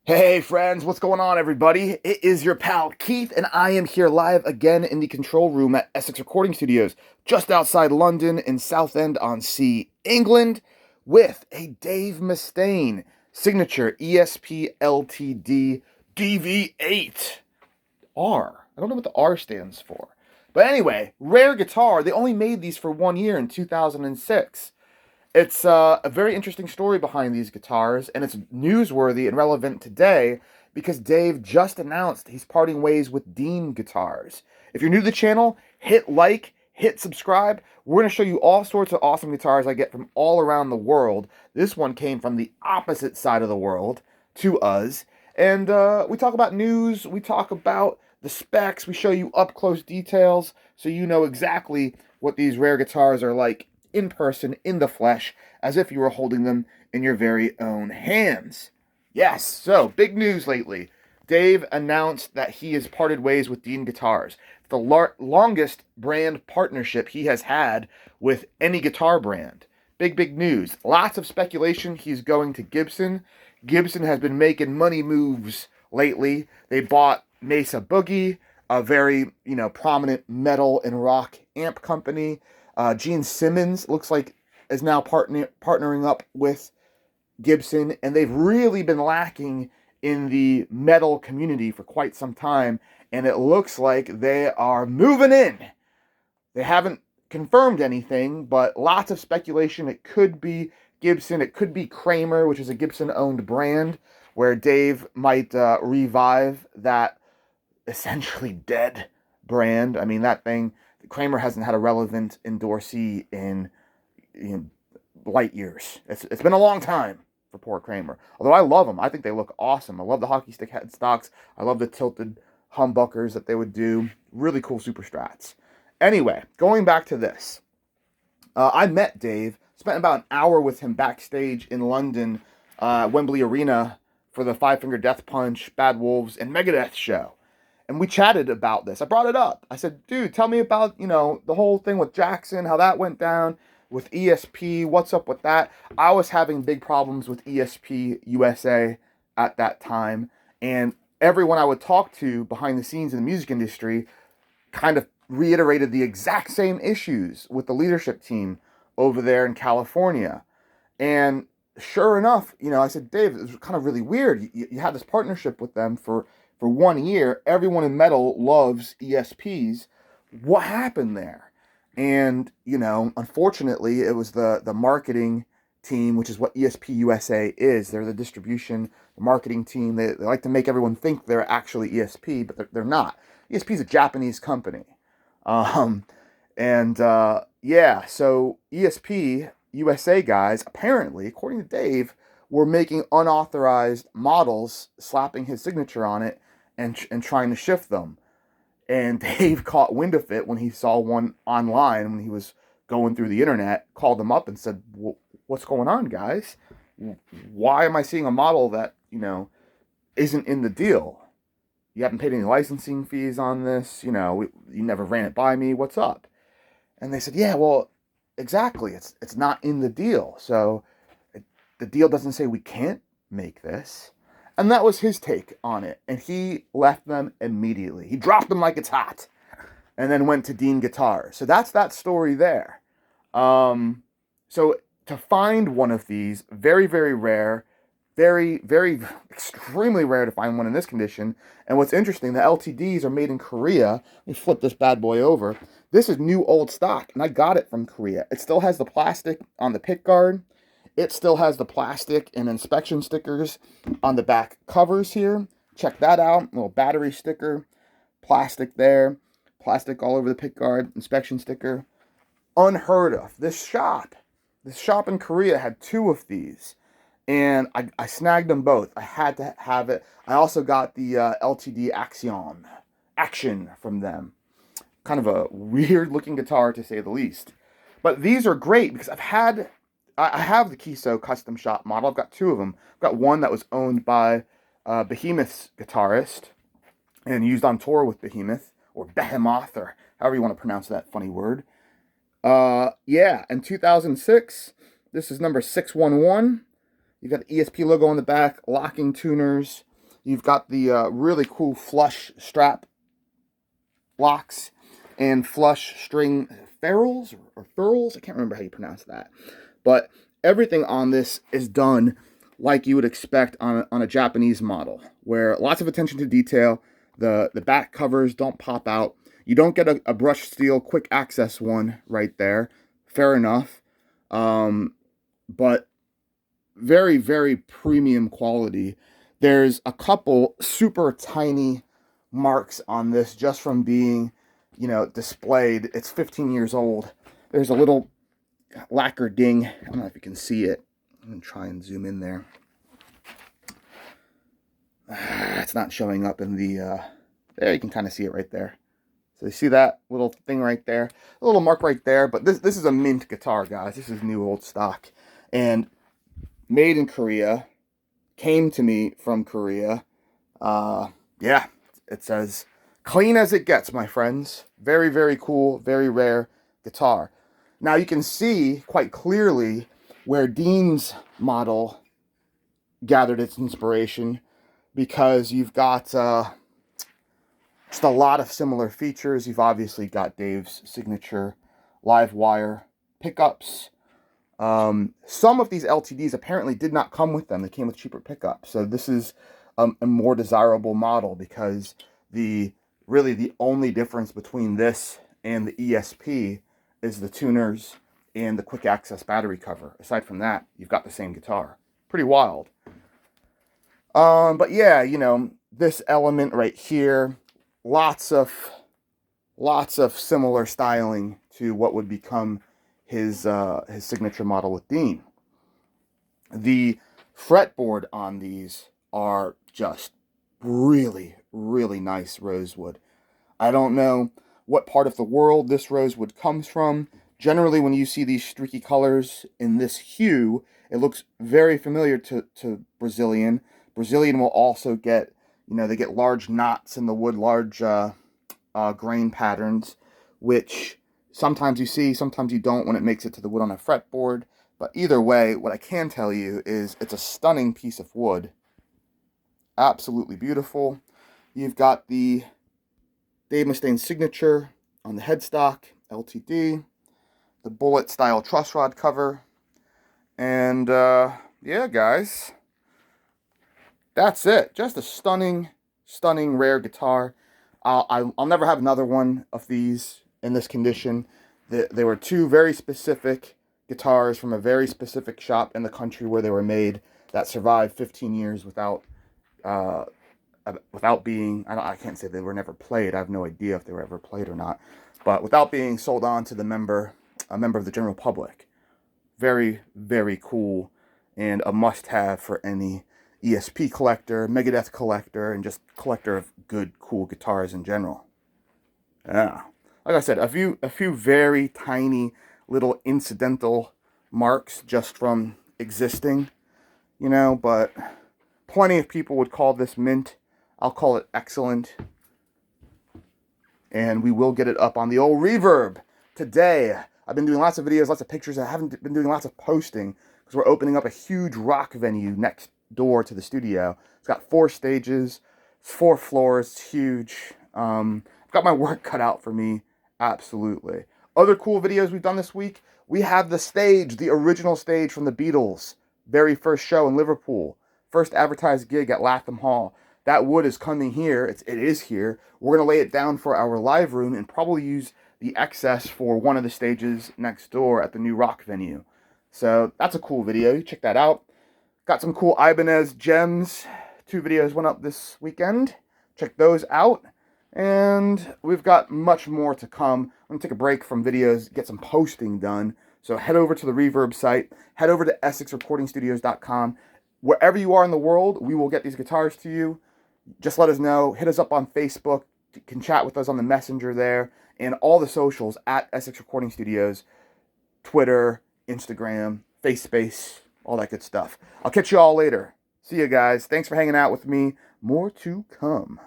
Hey friends, what's going on everybody? It is your pal Keith and I am here live again in the control room at Essex Recording Studios just outside London in Southend-on-Sea, England with a Dave Mustaine signature ESP LTD DV8-R. I don't know what the R stands for. But anyway, rare guitar. They only made these for 1 year in 2006. It's a very interesting story behind these guitars, and it's newsworthy and relevant today because Dave just announced he's parting ways with Dean Guitars. If you're new to the channel, hit like, hit subscribe. We're going to show you all sorts of awesome guitars I get from all around the world. This one came from the opposite side of the world to us. And we talk about news, we talk about the specs, we show you up close details so you know exactly what these rare guitars are like in person, in the flesh, as if you were holding them in your very own hands. Yes, so big news lately. Dave announced that he has parted ways with Dean Guitars, the longest brand partnership he has had with any guitar brand. Big news. Lots of speculation he's going to Gibson. Gibson has been making money moves lately. They bought Mesa Boogie, a very, prominent metal and rock amp company. Gene Simmons looks like is now partnering up with Gibson, and they've really been lacking in the metal community for quite some time, and it looks like they are moving in. They haven't confirmed anything, but lots of speculation. It could be Gibson, it could be Kramer, which is a Gibson-owned brand, where Dave might revive that essentially dead brand. I mean, that thing, Kramer hasn't had a relevant endorsee in, light years. It's been a long time for poor Kramer. Although I love them. I think they look awesome. I love the hockey stick headstocks. I love the tilted humbuckers that they would do. Really cool super strats. Anyway, going back to this. I met Dave, spent about an hour with him backstage in London, Wembley Arena, for the Five Finger Death Punch, Bad Wolves, and Megadeth show. And we chatted about this. I brought it up. I said, dude, tell me about, the whole thing with Jackson, how that went down with ESP. What's up with that? I was having big problems with ESP USA at that time. And everyone I would talk to behind the scenes in the music industry kind of reiterated the exact same issues with the leadership team over there in California. And sure enough, I said, Dave, it was kind of really weird. You had this partnership with them for 1 year. Everyone in metal loves ESPs. What happened there? And, unfortunately, it was the marketing team, which is what ESP USA is. They're the distribution, the marketing team. They like to make everyone think they're actually ESP, but they're not. ESP is a Japanese company. Um, so ESP USA guys, apparently, according to Dave, were making unauthorized models, slapping his signature on it, and trying to shift them. And Dave caught wind of it when he saw one online when he was going through the internet, called them up and said, what's going on, guys? Why am I seeing a model that, isn't in the deal? You haven't paid any licensing fees on this. You never ran it by me. What's up? And they said, yeah, well, exactly. It's not in the deal. So the deal doesn't say we can't make this. And that was his take on it. And he left them immediately. He dropped them like it's hot. And then went to Dean Guitars. So that's that story there. So to find one of these, very, very rare, very, very, extremely rare to find one in this condition. And what's interesting, the LTDs are made in Korea. Let me flip this bad boy over. This is new old stock, and I got it from Korea. It still has the plastic on the pick guard. It still has the plastic and inspection stickers on the back covers here. Check that out. Little battery sticker, plastic there, plastic all over the pick guard, inspection sticker. Unheard of. This shop in Korea had two of these, and I snagged them both. I had to have it. I also got the LTD Action from them. Kind of a weird looking guitar to say the least. But these are great because I have the Kiso custom shop model. I've got two of them. I've got one that was owned by Behemoth's guitarist and used on tour with Behemoth, or Behemoth, or however you want to pronounce that funny word. In 2006, this is number 611. You've got the ESP logo on the back, locking tuners, You've got the really cool flush strap locks and flush string ferrules or furls. I can't remember how you pronounce that. But everything on this is done like you would expect on a Japanese model, where lots of attention to detail. The back covers don't pop out. You don't get a brushed steel quick access one right there. Fair enough. But very, very premium quality. There's a couple super tiny marks on this just from being, displayed. It's 15 years old. There's a little lacquer ding. I don't know if you can see it. I'm going to try and zoom in there. It's not showing up in the, there you can kind of see it right there. So you see that little thing right there? A little mark right there, but this is a mint guitar, guys. This is new old stock. And made in Korea, came to me from Korea. Yeah, it says, clean as it gets, my friends. Very, very cool, very rare guitar. Now you can see quite clearly where Dean's model gathered its inspiration, because you've got just a lot of similar features. You've obviously got Dave's signature live wire pickups. Some of these LTDs apparently did not come with them. They came with cheaper pickups. So this is a more desirable model, because really the only difference between this and the ESP is the tuners and the quick access battery cover. Aside from that, you've got the same guitar. Pretty wild. But yeah, this element right here, lots of similar styling to what would become his signature model with Dean. The fretboard on these are just really, really nice rosewood. I don't know what part of the world this rosewood comes from. Generally, when you see these streaky colors in this hue, it looks very familiar to Brazilian. Brazilian will also get, they get large knots in the wood, large grain patterns, which sometimes you see, sometimes you don't when it makes it to the wood on a fretboard. But either way, what I can tell you is it's a stunning piece of wood. Absolutely beautiful. You've got the Dave Mustaine signature on the headstock, LTD, the bullet style truss rod cover, and yeah, guys, that's it. Just a stunning, stunning rare guitar. I'll never have another one of these in this condition. They were two very specific guitars from a very specific shop in the country where they were made that survived 15 years without being, I can't say they were never played. I have no idea if they were ever played or not, but without being sold on to a member of the general public. Very, very cool, and a must-have for any ESP collector, Megadeth collector, and just collector of good, cool guitars in general. Yeah, like I said, a few very tiny little incidental marks just from existing, but plenty of people would call this mint. I'll call it excellent. And we will get it up on the old Reverb today. I've been doing lots of videos, lots of pictures. I haven't been doing lots of posting because we're opening up a huge rock venue next door to the studio. It's got 4 stages, it's 4 floors, it's huge. I've got my work cut out for me, absolutely. Other cool videos we've done this week, we have the stage, the original stage from the Beatles' very first show in Liverpool. First advertised gig at Latham Hall. That wood is coming here. It is here. We're going to lay it down for our live room and probably use the excess for one of the stages next door at the new rock venue. So that's a cool video. You check that out. Got some cool Ibanez gems. 2 videos went up this weekend. Check those out. And we've got much more to come. I'm going to take a break from videos, get some posting done. So head over to the Reverb site. Head over to EssexRecordingStudios.com. Wherever you are in the world, we will get these guitars to you. Just let us know. Hit us up on Facebook. You can chat with us on the messenger there. And all the socials at Essex Recording Studios. Twitter, Instagram, FaceSpace, all that good stuff. I'll catch you all later. See you guys. Thanks for hanging out with me. More to come.